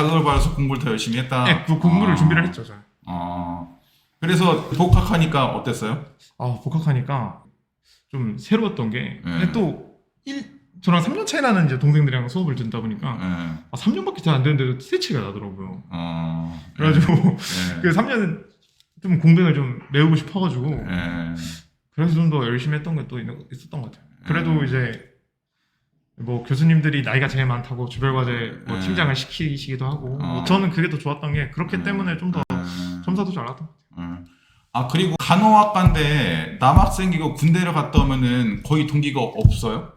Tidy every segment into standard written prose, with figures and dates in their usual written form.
자극을 받아서 공부를 더 열심히 했다. 네, 그 공부를 준비를 했죠, 저는. 그래서 복학하니까 어땠어요? 복학하니까 좀 새로웠던 게, 네. 또 저랑 3년 차이 나는 이제 동생들이랑 수업을 듣다 보니까, 3년밖에 잘 안 됐는데도 티대치가 나더라고요. 그래가지고, 그 3년 좀 공백을 좀 메우고 싶어가지고, 그래서 좀 더 열심히 했던 게 또 있었던 것 같아요. 그래도 이제, 뭐 교수님들이 나이가 제일 많다고 주별과제 뭐 팀장을 시키시기도 하고, 뭐 저는 그게 더 좋았던 게, 그렇기 때문에 좀 더 점수도 잘 나왔던 것 같아요. 그리고 간호학과인데 남학생이고 군대를 갔다 오면은 거의 동기가 없어요?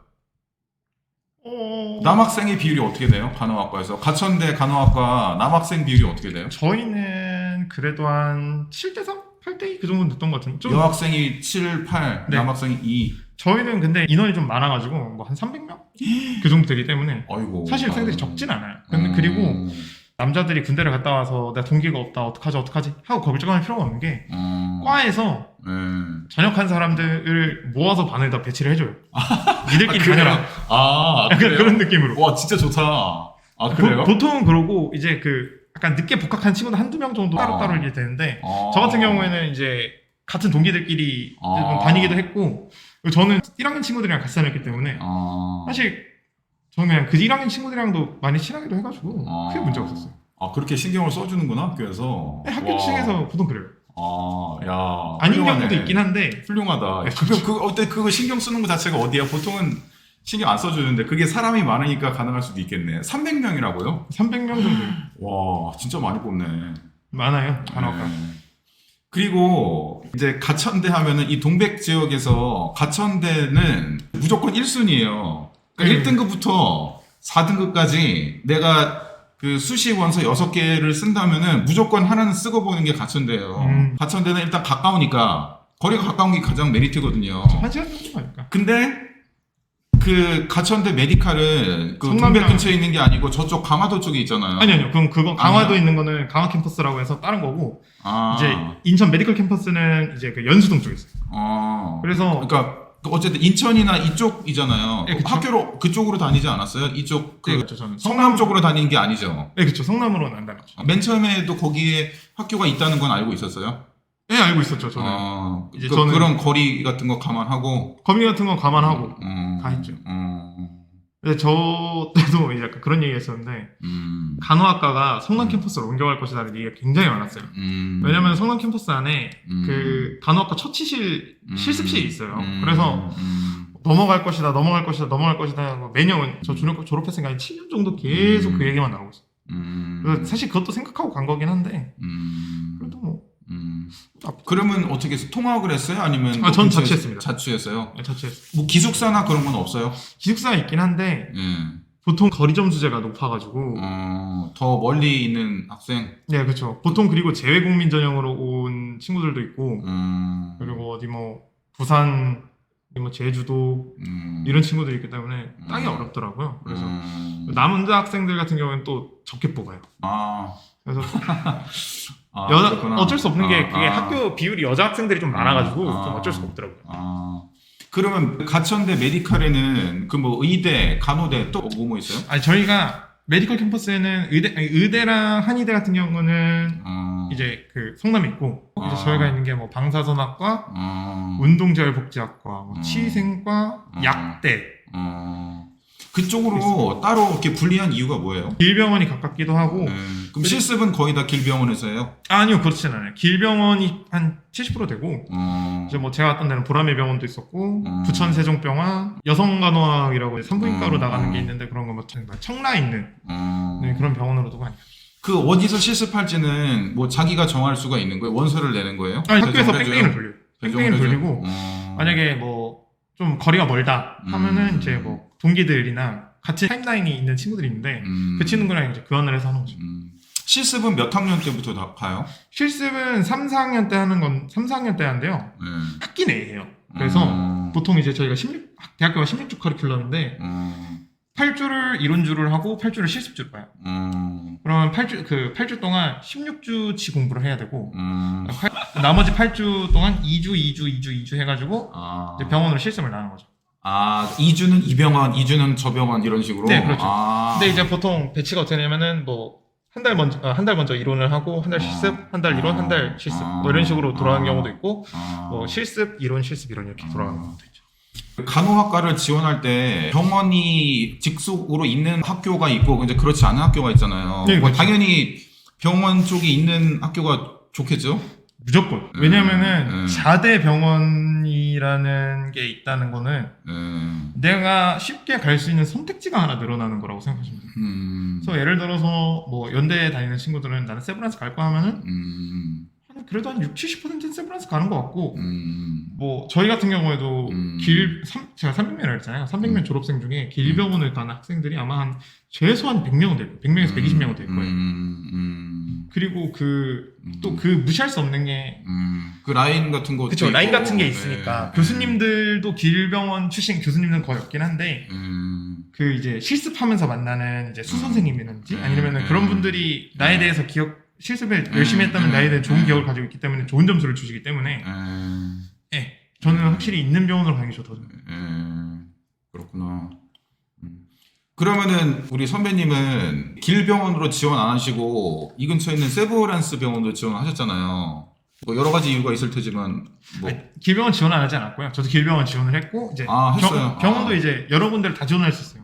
남학생의 비율이 어떻게 돼요? 간호학과에서 가천대 간호학과 남학생 비율이 어떻게 돼요? 저희는 그래도 한 7대3? 8대2 그 정도 됐던 것 같은데, 좀 여학생이 7, 8, 네. 남학생이 2. 저희는 근데 인원이 좀 많아가지고 뭐 한 300명? 그 정도 되기 때문에 아이고. 사실 학생들이 적진 않아요. 근데 그리고 남자들이 군대를 갔다 와서 나 동기가 없다 어떡하지 하고 걱정할 필요가 없는 게, 과에서 전역한 사람들을 모아서 반을 다 배치를 해줘요. 니들끼리 다녀라. 그래요? 그런 느낌으로. 와, 진짜 좋다. 그래요? 보통은 그러고 이제 그 약간 늦게 복학한 친구들 한두 명 정도 따로따로 이렇게 되는데, 저 같은 경우에는 이제 같은 동기들끼리 다니기도 했고, 저는 1학년 친구들이랑 같이 다녔기 때문에 사실 저는 그냥 그 1학년 친구들이랑도 많이 친하기도 해가지고 크게 문제가 없었어요. 그렇게 신경을 써주는구나, 학교에서. 네, 학교 측에서 보통 그래요. 야. 아닌 훌륭하네. 경우도 있긴 한데. 훌륭하다. 네, 그거 신경 쓰는 거 자체가 어디야? 보통은 신경 안 써주는데 그게 사람이 많으니까 가능할 수도 있겠네. 300명이라고요? 300명 정도. 와, 진짜 많이 뽑네. 많아요, 간호학과. 그리고 이제 가천대 하면은 이 동백 지역에서 가천대는 무조건 1순위예요. 그러니까 1등급부터 4등급까지 내가 그 수시 원서 6개를 쓴다면은 무조건 하나는 쓰고 보는 게 가천대예요. 가천대는 일단 가까우니까, 거리가 가까운 게 가장 메리트거든요. 1시간 정도 가니까. 근데 그 가천대 메디칼은 그 성남이랑- 동백 근처에 있는 게 아니고 저쪽 강화도 쪽에 있잖아요. 아니요. 그럼 그건 강화도 아니요? 있는 거는 강화 캠퍼스라고 해서 다른 거고, 아. 이제 인천 메디컬 캠퍼스는 이제 그 연수동 쪽에 있어요. 그래서 그러니까 어쨌든 인천이나 이쪽이잖아요. 네, 그쵸. 학교로 그쪽으로 다니지 않았어요? 이쪽 그 네, 그렇죠. 저는 성남 쪽으로 다니는 게 아니죠. 네, 그렇죠. 성남으로는 안 다녔죠. 맨 처음에도 거기에 학교가 있다는 건 알고 있었어요? 네, 알고 있었죠. 저는 이제 저는 그런 거리 같은 거 감안하고 거미 같은 거 감안하고 다 했죠. 근데 저 때도 이제 약간 그런 얘기 했었는데, 간호학과가 성남 캠퍼스로 옮겨갈 것이라는 얘기가 굉장히 많았어요. 왜냐면 성남 캠퍼스 안에 그 간호학과 처치실, 실습실이 있어요. 그래서 넘어갈 것이다 하고 매년 저 졸업했으니까 한 7년 정도 계속 그 얘기만 나오고 있어요. 그래서 사실 그것도 생각하고 간 거긴 한데, 그래도 뭐. 그러면 어떻게 해서 통학을 했어요? 아니면 전 자취했습니다. 자취했어요? 네, 자취했어요. 뭐 기숙사나 그런 건 없어요? 기숙사가 있긴 한데, 보통 거리 점수제가 높아가지고. 더 멀리 있는 학생? 네, 그렇죠. 보통 그리고 재외국민 전형으로 온 친구들도 있고, 그리고 어디 뭐 부산, 뭐 제주도 이런 친구들이 있기 때문에 따기 어렵더라고요. 그래서 남자 학생들 같은 경우는 또 적게 뽑아요. 그래서 그렇구나. 어쩔 수 없는 게, 그게 학교 비율이 여자 학생들이 좀 많아가지고 좀 어쩔 수가 없더라고요. 그러면 가천대 메디칼에는 그 뭐 의대, 간호대 또 뭐 있어요? 아니, 저희가 메디컬 캠퍼스에는 의대랑 한의대 같은 경우는 이제 그 성남에 있고, 이제 저희가 있는 게 뭐 방사선학과, 운동재활복지학과, 뭐 치생과, 약대. 그쪽으로 따로 이렇게 분리한 이유가 뭐예요? 길병원이 가깝기도 하고. 그럼 실습은 거의 다 길병원에서 해요? 아니요, 그렇진 않아요. 길병원이 한 70% 되고, 이제 뭐 제가 갔던 데는 보라매 병원도 있었고, 부천 세종병원, 여성간호학이라고 산부인과로 나가는 게 있는데, 그런 거 뭐 청라에 있는 네, 그런 병원으로도 많이. 그 어디서 실습할지는 뭐 자기가 정할 수가 있는 거예요? 원서를 내는 거예요? 아니, 학교에서 배정을 뺑뺑이를 해줘요? 돌려요. 배정을 뺑뺑이를 해줘요? 돌리고, 만약에 뭐 좀 거리가 멀다 하면은 이제 뭐 동기들이나 같이 타임라인이 있는 친구들이 있는데, 그 친구랑 이제 교환을 해서 하는 거죠. 실습은 몇 학년 때부터 다 가요? 실습은 3, 4학년 때 하는 건 3, 4학년 때 하는데요. 학기 내에 해요. 그래서 보통 이제 저희가 대학교가 16주 커리큘럼인데 8주를 이론주를 하고 8주를 실습주를 봐요. 그러면 8주 동안 16주치 공부를 해야 되고, 나머지 8주 동안 2주 해가지고 이제 병원으로 실습을 나가는 거죠. 2주는 이 병원, 2주는 저 병원 이런 식으로? 네, 그렇죠. 근데 이제 보통 배치가 어떻게 되냐면은 뭐 한 달 먼저 이론을 하고 한 달 실습, 한 달 이론, 한 달 실습 뭐 이런 식으로 돌아가는 경우도 있고 뭐 실습, 이론, 실습 이런 이렇게 돌아가는 경우도 있죠. 간호학과를 지원할 때 병원이 직속으로 있는 학교가 있고 이제 그렇지 않은 학교가 있잖아요. 네, 뭐 그렇죠. 당연히 병원 쪽에 있는 학교가 좋겠죠? 무조건. 왜냐면은 자대 병원이라는 게 있다는 거는 내가 쉽게 갈 수 있는 선택지가 하나 늘어나는 거라고 생각하시면 돼요. 그래서 예를 들어서 뭐 연대에 다니는 친구들은 나는 세브란스 갈 거 하면은 그래도 한 60-70%는 세브란스 가는 것 같고 뭐 저희 같은 경우에도 제가 300명이라고 했잖아요. 300명 졸업생 중에 길병원을 가는 학생들이 아마 한 최소한 100명은 될 거예요. 100명에서 120명은 될 거예요. 그리고 또 무시할 수 없는 게 그 라인 같은 거 그쵸, 라인 같은 게 있으니까 교수님들도 길병원 출신 교수님들은 거의 없긴 한데 그 이제 실습하면서 만나는 이제 수선생님이라든지 아니면은 그런 분들이 나에 대해서 실습을 열심히 했다면 나에 대해 좋은 기억을 가지고 있기 때문에 좋은 점수를 주시기 때문에 예, 저는 확실히 있는 병원으로 가는 게 좋다고 생각해요. 그렇구나. 그러면은 우리 선배님은 길병원으로 지원 안 하시고 이 근처에 있는 세브란스 병원으로 지원하셨잖아요. 뭐 여러 가지 이유가 있을 테지만 뭐 길병원 지원 안 하지 않았고요. 저도 길병원 지원을 했고 이제 했어요. 병원도 이제 여러 군데를 다 지원을 했었어요.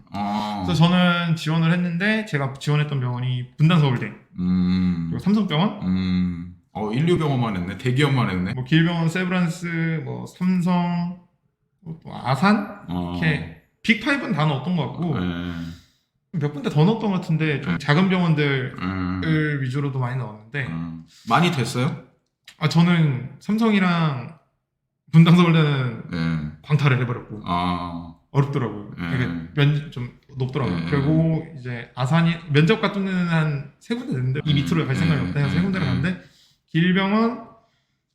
그래서 저는 지원을 했는데 제가 지원했던 병원이 분당서울대 그리고 삼성병원 인류병원만 했네. 대기업만 했네. 뭐 길병원, 세브란스, 뭐 삼성, 또 아산 이렇게 빅5는 다 넣었던 것 같고 몇 군데 더 넣었던 것 같은데 좀 작은 병원들을 위주로도 많이 넣었는데 많이 됐어요? 저는 삼성이랑 분당서울대는 광탈을 해버렸고 어렵더라고요. 되게 좀 높더라고요. 그리고 이제 아산이 면접 같은 데는 한 3군데 됐는데 이 밑으로 갈 생각이 없다 해서 3군데를 갔는데 길병원,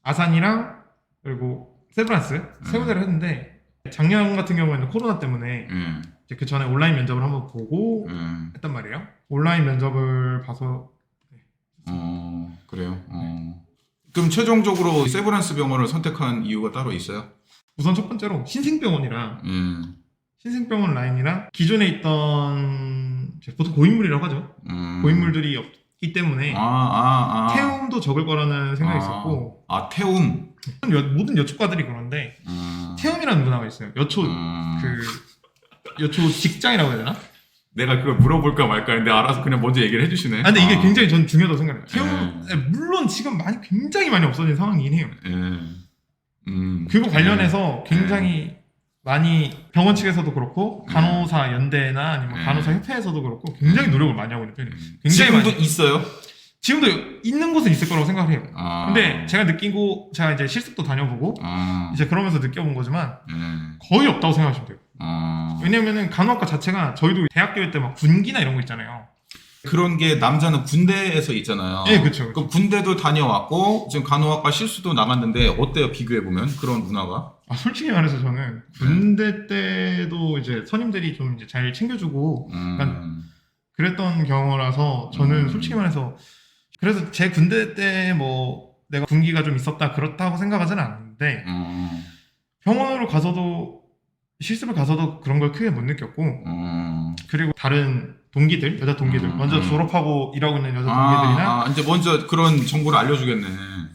아산이랑 그리고 세브란스 3군데를 했는데 작년 같은 경우에는 코로나 때문에 이제 그 전에 온라인 면접을 한번 보고 했단 말이에요. 온라인 면접을 봐서 그래요. 그럼 최종적으로 세브란스 병원을 선택한 이유가 따로 있어요? 우선 첫 번째로 신생병원이랑 신생병원 라인이랑 기존에 있던 보통 고인물이라고 하죠. 고인물들이 없기 때문에 태움도 적을 거라는 생각이 있었고 태움 모든 여초과들이 그런데 태움이라는 문화가 있어요. 여초 여초 직장이라고 해야 되나? 내가 그걸 물어볼까 말까 했는데 알아서 그냥 먼저 얘기를 해주시네. 근데 이게 굉장히 전 중요하다고 생각해요. 태움 물론 지금 굉장히 많이 없어진 상황이긴 해요. 그거 관련해서 굉장히 많이 병원 측에서도 그렇고 간호사 연대나 아니면 간호사 협회에서도 그렇고 굉장히 노력을 많이 하고 있는 편이에요. 굉장히 지금도 많이 있어요? 지금도 있는 곳은 있을 거라고 생각해요. 근데 제가 제가 이제 실습도 다녀보고 이제 그러면서 느껴본 거지만 거의 없다고 생각하시면 돼요. 왜냐면은 간호학과 자체가 저희도 대학교 때 막 군기나 이런 거 있잖아요. 그런 게 남자는 군대에서 있잖아요. 예, 그렇죠. 그럼 군대도 다녀왔고 지금 간호학과 실수도 나갔는데 어때요? 비교해 보면 그런 문화가? 솔직히 말해서 저는 군대 때도 이제 선임들이 좀 이제 잘 챙겨주고 그랬던 경우라서 저는 솔직히 말해서 그래서 제 군대 때 뭐 내가 군기가 좀 있었다 그렇다고 생각하지는 않는데 병원으로 가서도 실습을 가서도 그런 걸 크게 못 느꼈고 그리고 다른 동기들, 여자 동기들 먼저 졸업하고 일하고 있는 여자 동기들이나 이제 먼저 그런 정보를 알려주겠네.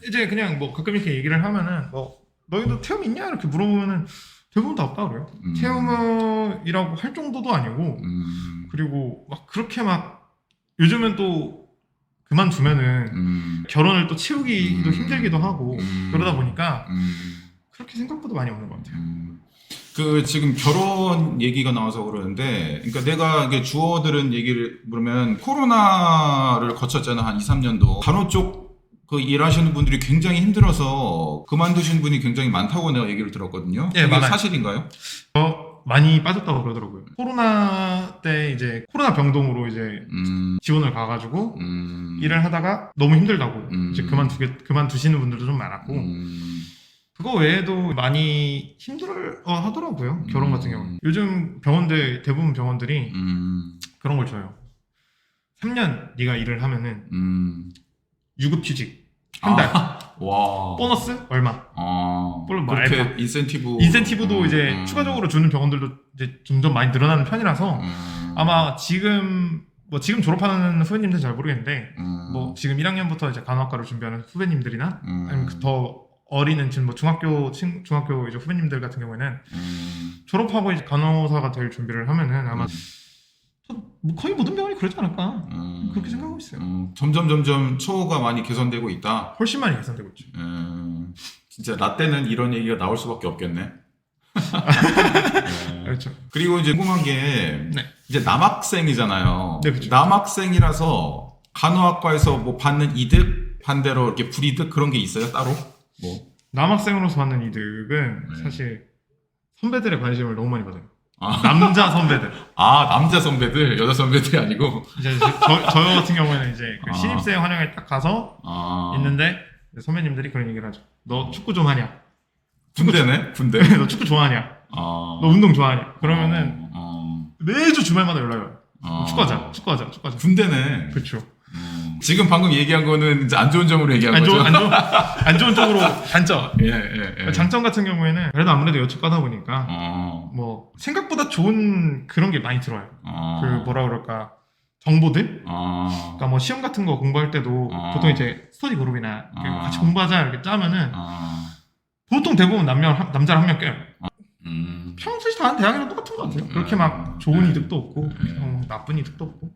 이제 그냥 뭐 가끔 이렇게 얘기를 하면은 뭐 너희도 태움 있냐 이렇게 물어보면은 대부분 다 없다 그래요. 태움이라고 할 정도도 아니고 그리고 막 그렇게 막 요즘은 또 그만두면은 결혼을 또 치우기도 힘들기도 하고 그러다 보니까 그렇게 생각보다 많이 없는 것 같아요. 지금 결혼 얘기가 나와서 그러는데, 그러니까 내가 이게 주워들은 얘기를 물으면 코로나를 거쳤잖아, 한 2-3년도. 간호 쪽 일하시는 분들이 굉장히 힘들어서 그만두신 분이 굉장히 많다고 내가 얘기를 들었거든요. 예, 그게 사실인가요? 많이 빠졌다고 그러더라고요. 코로나 때 이제 코로나 병동으로 이제 지원을 가가지고 일을 하다가 너무 힘들다고 이제 그만두시는 분들도 좀 많았고 그거 외에도 많이 힘들어 하더라고요. 결혼 같은 경우. 요즘 대부분 병원들이 그런 걸 줘요. 3년 네가 일을 하면은 유급휴직 한 달. 와. 보너스 얼마. 그렇게 알바. 인센티브도 이제 추가적으로 주는 병원들도 이제 점점 많이 늘어나는 편이라서 아마 지금 뭐 지금 졸업하는 후배님들은 잘 모르겠는데 뭐 지금 1학년부터 이제 간호학과를 준비하는 후배님들이나 아니면 더 어리는 지금 뭐 중학교 이제 후배님들 같은 경우에는 졸업하고 이제 간호사가 될 준비를 하면은 아마 뭐 거의 모든 병원이 그러지 않을까 그렇게 생각하고 있어요. 점점 처우가 많이 개선되고 있다. 훨씬 많이 개선되고 있죠. 진짜 라떼는 이런 얘기가 나올 수밖에 없겠네. 그렇죠. 그리고 이제 궁금한 게 네. 이제 남학생이잖아요. 네, 그렇죠. 남학생이라서 간호학과에서 뭐 받는 이득 반대로 이렇게 불이득 그런 게 있어요 따로? 뭐 남학생으로서 받는 이득은 네. 사실 선배들의 관심을 너무 많이 받아요. 아. 남자 선배들. 남자 선배들, 여자 선배들이 아니고. 이제 저 같은 경우에는 이제 그 아. 신입생 환영회 딱 가서 있는데 선배님들이 그런 얘기를 하죠. 너 축구 좀 하냐? 군대네? 군대. 너 축구 좋아하냐? 아. 너 운동 좋아하냐? 그러면은 매주 주말마다 연락이 와요. 축구하자. 군대네. 그렇죠. 지금 방금 얘기한 거는 이제 안 좋은 점으로 얘기한 거죠? 안 좋은 쪽으로 단점. 예. 장점 같은 경우에는 그래도 아무래도 여축 가다 보니까 뭐 생각보다 좋은 그런 게 많이 들어요. 그 뭐라 그럴까 정보들. 그러니까 뭐 시험 같은 거 공부할 때도 보통 이제 스터디 그룹이나 같이 공부하자 이렇게 짜면은 보통 대부분 남자를 한 명 껴요. 평소에 다른 대학이랑 똑같은 것 같아요. 그렇게 막 좋은 이득도 없고 나쁜 이득도 없고.